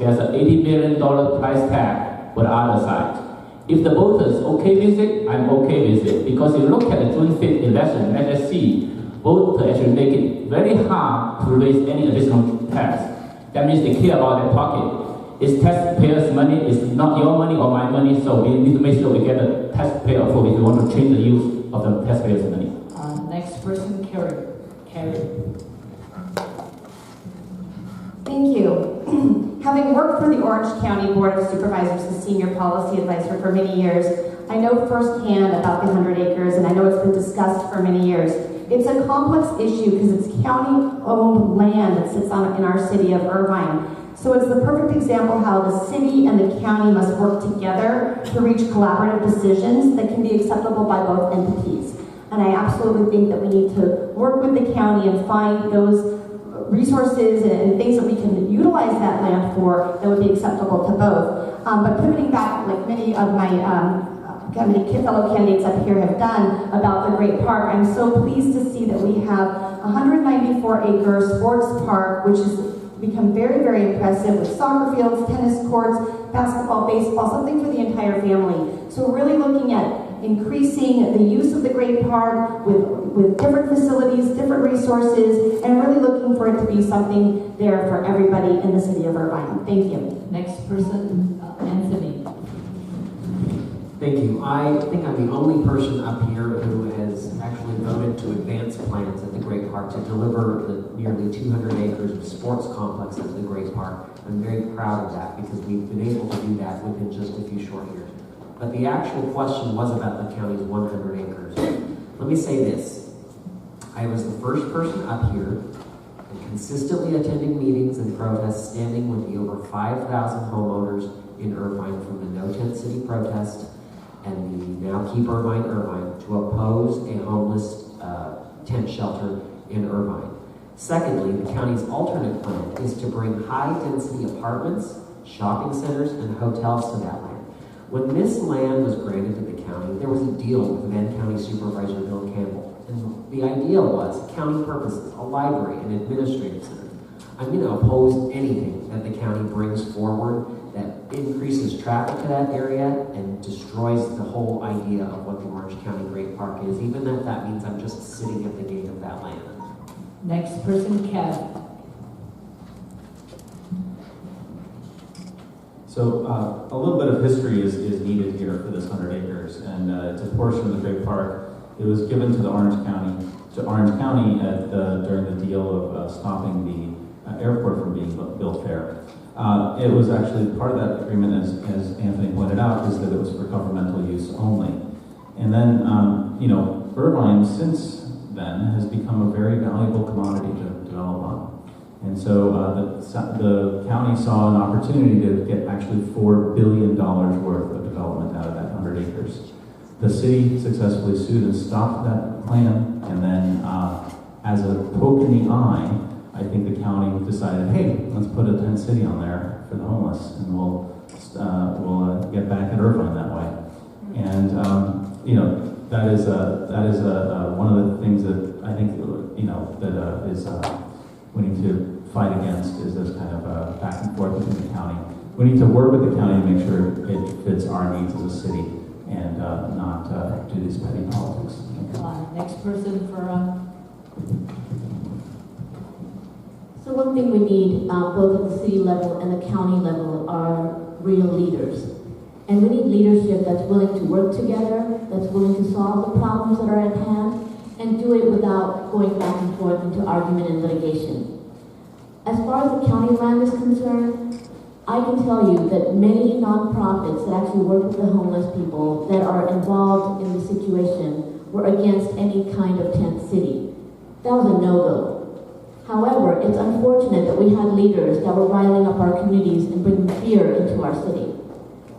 there's an $80 million price tag for the other side. If the voters okay with it, I'm okay with it. Because if you look at the June 5th election, let's see, voters actually make it very hard to raise any additional tax. That means they care about their pocket. It's taxpayers' money, it's not your money or my money, so we need to make sure we get the taxpayer vote if we want to change the use of the taxpayers' money. Next person, Carrie. Thank you. Having worked for the Orange County Board of Supervisors as senior policy advisor for many years, I know firsthand about the 100 acres, and I know it's been discussed for many years. It's a complex issue because it's county-owned land that sits in our city of Irvine. So it's the perfect example how the city and the county must work together to reach collaborative decisions that can be acceptable by both entities. And I absolutely think that we need to work with the county and find those resources and things that we can utilize that land for that would be acceptable to both. But pivoting back, like many of my fellow candidates up here have done about the Great Park, I'm so pleased to see that we have a 194-acre sports park, which has become very, very impressive with soccer fields, tennis courts, basketball, baseball, something for the entire family. So we're really looking at increasing the use of the Great Park with different facilities, different resources, and really looking for it to be something there for everybody in the city of Irvine. Thank you. Next person, Anthony. Thank you. I think I'm the only person up here who has actually voted to advance plans at the Great Park to deliver the nearly 200 acres of sports complex at the Great Park. I'm very proud of that because we've been able to do that within just a few short years. But the actual question was about the county's 100 acres. Let me say this. I was the first person up here and consistently attending meetings and protests, standing with the over 5,000 homeowners in Irvine from the No Tent City protest and the Now Keep Irvine to oppose a homeless tent shelter in Irvine. Secondly, the county's alternate plan is to bring high-density apartments, shopping centers, and hotels to that land. When this land was granted to the county, there was a deal with then County Supervisor Bill Campbell. And the idea was county purposes, a library, an administrative center. I'm going to oppose anything that the county brings forward that increases traffic to that area and destroys the whole idea of what the Orange County Great Park is, even if that means I'm just sitting at the gate of that land. Next person, Kev. So a little bit of history is needed here for this 100 acres, and it's a portion of the Great Park. It was given to Orange County during the deal of stopping the airport from being built there. It was actually part of that agreement, as Anthony pointed out, is that it was for governmental use only. And then, Irvine since then has become a very valuable commodity to develop on. And so the county saw an opportunity to get actually $4 billion worth of development out of that 100 acres. The city successfully sued and stopped that plan, and then as a poke in the eye, I think the county decided, hey, let's put a tent city on there for the homeless, and we'll get back at Irvine that way. And that is one of the things that I think we need to fight against is this kind of back and forth between the county. We need to work with the county to make sure it fits our needs as a city and not do these petty politics. Next person for. So one thing we need, both at the city level and the county level, are real leaders. And we need leadership that's willing to work together, that's willing to solve the problems that are at hand, and do it without going back and forth into argument and litigation. As far as the county land is concerned, I can tell you that many nonprofits that actually work with the homeless people that are involved in the situation were against any kind of tent city. That was a no-go. However, it's unfortunate that we had leaders that were riling up our communities and bringing fear into our city.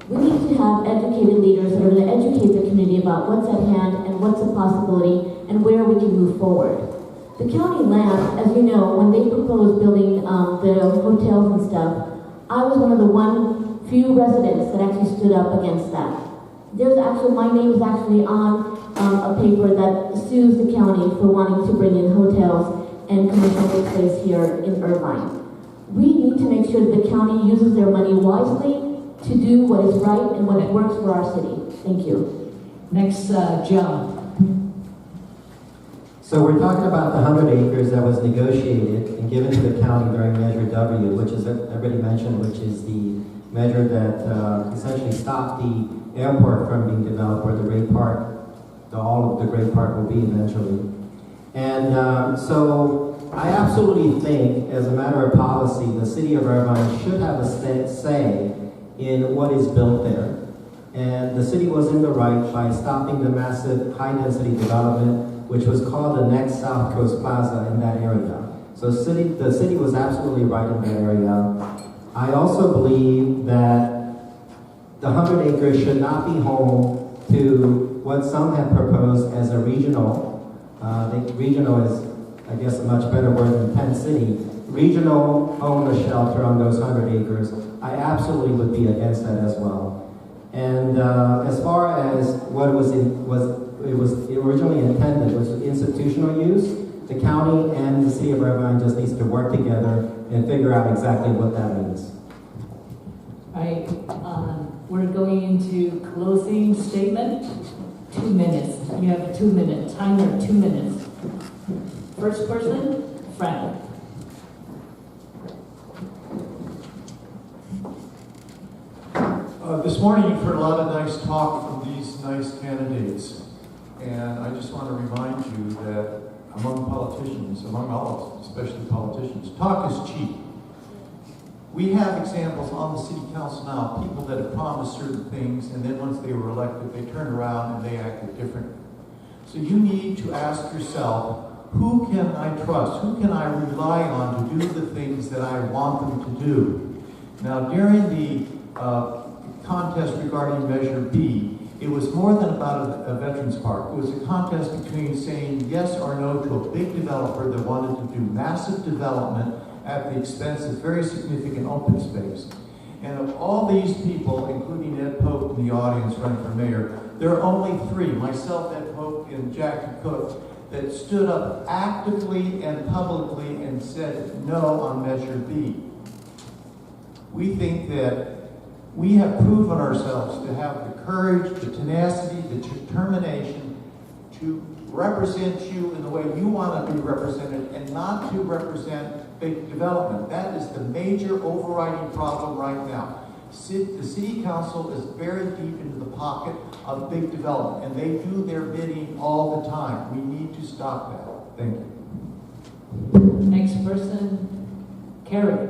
We need to have educated leaders that are going to educate the community about what's at hand and what's a possibility and where we can move forward. The county land, as you know, when they proposed building the hotels and stuff, I was one of the few residents that actually stood up against that. My name is actually on a paper that sues the county for wanting to bring in hotels and commercial space here in Irvine. We need to make sure that the county uses their money what is right and what works for our city. Thank you. Next, John. So we're talking about the 100 acres that was negotiated and given to the county during Measure W, which is everybody mentioned, which is the measure that essentially stopped the airport from being developed, where the Great Park, all of the Great Park will be eventually. And so I absolutely think, as a matter of policy, the city of Irvine should have a say in what is built there. And the city was in the right by stopping the massive high-density development, which was called the Next South Coast Plaza in that area. So the city was absolutely right in that area. I also believe that the 100 acres should not be home to what some have proposed as a regional. I think regional is, I guess, a much better word than tent city. Regional homeless shelter on those 100 acres. I absolutely would be against that as well. And as far as what it was originally intended was institutional use, the county and the city of Irvine just needs to work together and figure out exactly what that means. All right, we're going into closing statement. 2 minutes. You have 2 minutes. Timer, 2 minutes. First person, Frank. This morning you've heard a lot of nice talk from these nice candidates. And I just want to remind you that among politicians, among all of us, especially politicians, talk is cheap. We have examples on the city council now, people that have promised certain things, and then once they were elected, they turned around and they acted differently. So you need to ask yourself, who can I trust? Who can I rely on to do the things that I want them to do? Now, during the contest regarding Measure B, it was more than about a veterans park. It was a contest between saying yes or no to a big developer that wanted to do massive development at the expense of very significant open space. And of all these people, including Ed Pope in the audience running for mayor, there are only 3, myself, Ed Pope, and Jackie Cook, that stood up actively and publicly and said no on Measure B. We think that we have proven ourselves to have the courage, the tenacity, the determination to represent you in the way you want to be represented and not to represent big development. That is the major overriding problem right now. The city council is very deep into the pocket of big development, and they do their bidding all the time. We need to stop that. Thank you. Next person, Carrie.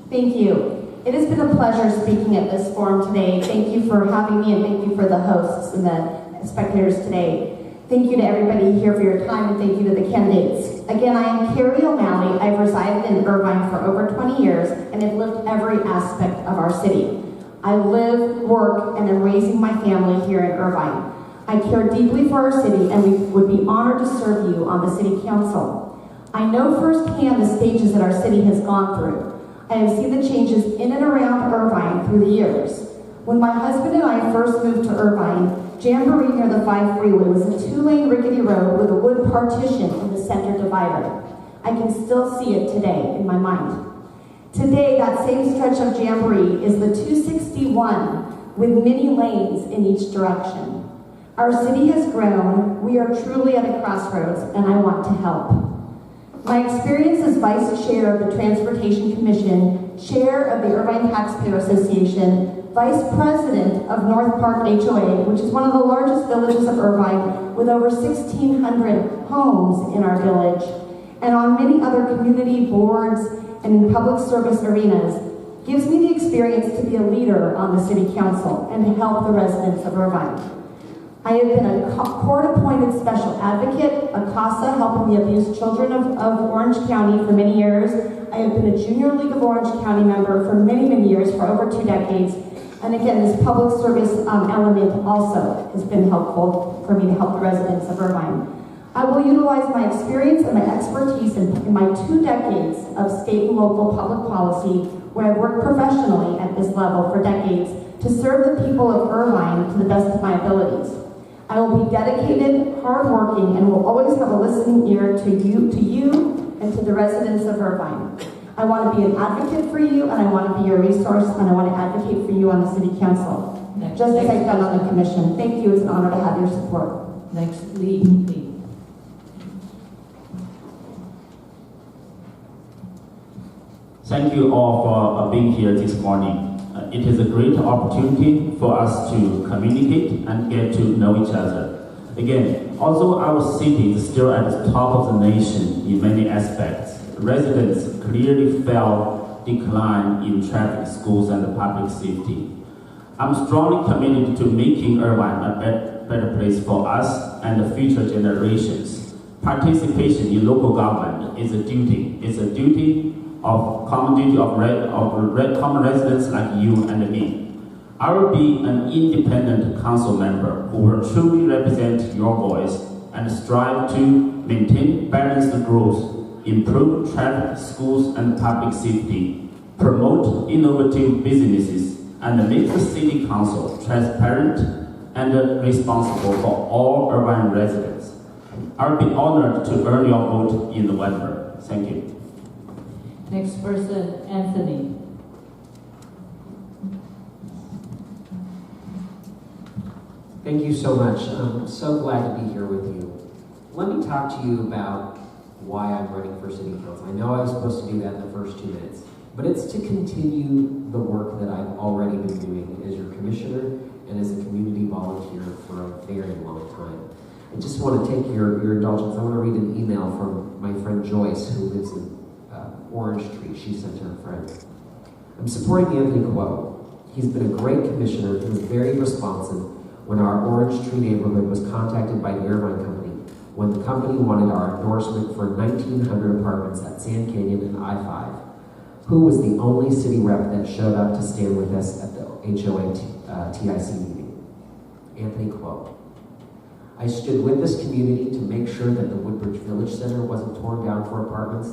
Thank you. It has been a pleasure speaking at this forum today. Thank you for having me, and thank you for the hosts and the spectators today. Thank you to everybody here for your time, and thank you to the candidates. Again, I am Carrie O'Malley. I've resided in Irvine for over 20 years and have lived every aspect of our city. I live, work, and am raising my family here in Irvine. I care deeply for our city, and we would be honored to serve you on the city council. I know firsthand the stages that our city has gone through. I have seen the changes in and around Irvine through the years. When my husband and I first moved to Irvine, Jamboree near the 5 freeway was a 2-lane rickety road with a wood partition in the center divider. I can still see it today in my mind. Today, that same stretch of Jamboree is the 261 with many lanes in each direction. Our city has grown. We are truly at a crossroads, and I want to help. My experience as Vice Chair of the Transportation Commission, Chair of the Irvine Taxpayer Association, Vice President of North Park HOA, which is one of the largest villages of Irvine with over 1,600 homes in our village, and on many other community boards and in public service arenas, gives me the experience to be a leader on the City Council and to help the residents of Irvine. I have been a court-appointed special advocate, a CASA, helping the abused children of Orange County for many years. I have been a Junior League of Orange County member for many, many years, for over 2 decades. And again, this public service element also has been helpful for me to help the residents of Irvine. I will utilize my experience and my expertise in my 2 decades of state and local public policy, where I've worked professionally at this level for decades, to serve the people of Irvine to the best of my abilities. I will be dedicated, hardworking, and will always have a listening ear to you and to the residents of Irvine. I want to be an advocate for you, and I want to be your resource, and I want to advocate for you on the city council, just as I've done on the commission. Thank you. It's an honor to have your support. Next, Lee. Thank you all for being here this morning. It is a great opportunity for us to communicate and get to know each other. Again, although our city is still at the top of the nation in many aspects, residents clearly felt decline in traffic, schools, and public safety. I'm strongly committed to making Irvine a better place for us and the future generations. Participation in local government is a duty. It's a duty of common duty of common residents like you and me. I will be an independent council member who will truly represent your voice and strive to maintain balanced growth, improve traffic, schools, and public safety, promote innovative businesses, and make the city council transparent and responsible for all urban residents. I will be honored to earn your vote in November. Thank you. Next person, Anthony. Thank you so much. I'm so glad to be here with you. Let me talk to you about why I'm running for city council. I know I was supposed to do that in the first 2 minutes, but it's to continue the work that I've already been doing as your commissioner and as a community volunteer for a very long time. I just want to take your indulgence. I want to read an email from my friend Joyce, who lives in Orange Tree. She sent her a friend. I'm supporting Anthony Quo. He's been a great commissioner who was very responsive when our Orange Tree neighborhood was contacted by the Irvine Company, when the company wanted our endorsement for 1,900 apartments at Sand Canyon and I-5. Who was the only city rep that showed up to stand with us at the HOA TIC meeting? Anthony Quo. I stood with this community to make sure that the Woodbridge Village Center wasn't torn down for apartments.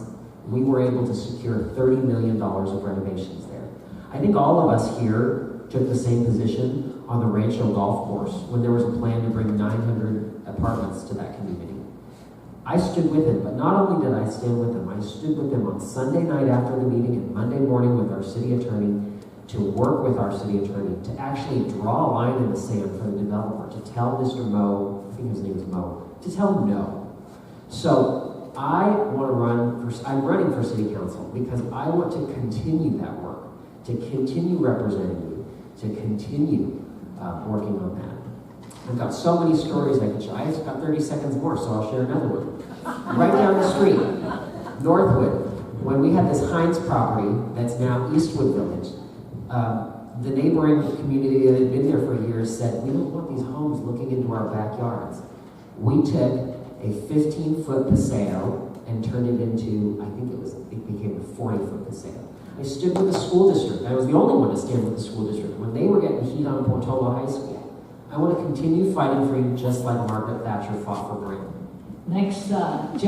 We were able to secure $30 million of renovations there. I think all of us here took the same position on the Rancho Golf Course when there was a plan to bring 900 apartments to that community. I stood with him, but not only did I stand with him, I stood with him on Sunday night after the meeting and Monday morning with our city attorney to work with our city attorney to actually draw a line in the sand for the developer, to tell Mr. Mo, I think his name is Mo, to tell him no. So I want to I'm running for city council because I want to continue that work, to continue representing you, to continue working on that. I've got so many stories I could share. I've got 30 seconds more, so I'll share another one. Right down the street, Northwood, when we had this Heinz property that's now Eastwood Village, the neighboring community that had been there for years said, we don't want these homes looking into our backyards. We took a 15-foot paseo and turned it into, it became a 40-foot paseo. I stood with the school district. I was the only one to stand with the school district when they were getting heat on Portola High School. I want to continue fighting for you just like Margaret Thatcher fought for Britain. Next, John.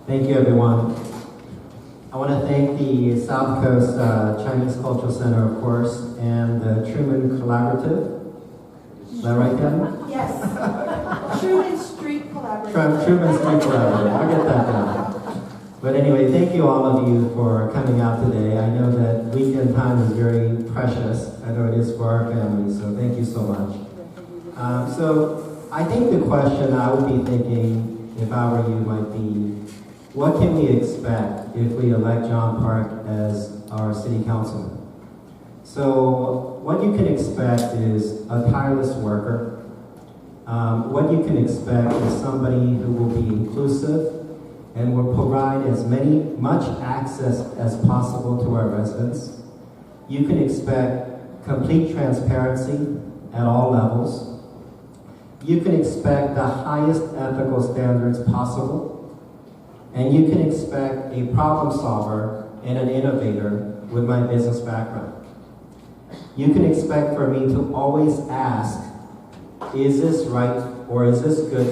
Thank you, everyone. I want to thank the South Coast Chinese Cultural Center, of course, and the Truman Collaborative. Is that right, Kevin? Yes. Truman Street Collaborative. Truman Street Collaborative. I'll get that down. But anyway, thank you all of you for coming out today. I know that weekend time is very precious. I know it is for our family, so thank you so much. So I think the question I would be thinking, if I were you, might be, what can we expect if we elect John Park as our city councilman? So what you can expect is a tireless worker. What you can expect is somebody who will be inclusive and will provide much access as possible to our residents. You can expect complete transparency at all levels. You can expect the highest ethical standards possible. And you can expect a problem solver and an innovator with my business background. You can expect for me to always ask, is this right or is this good?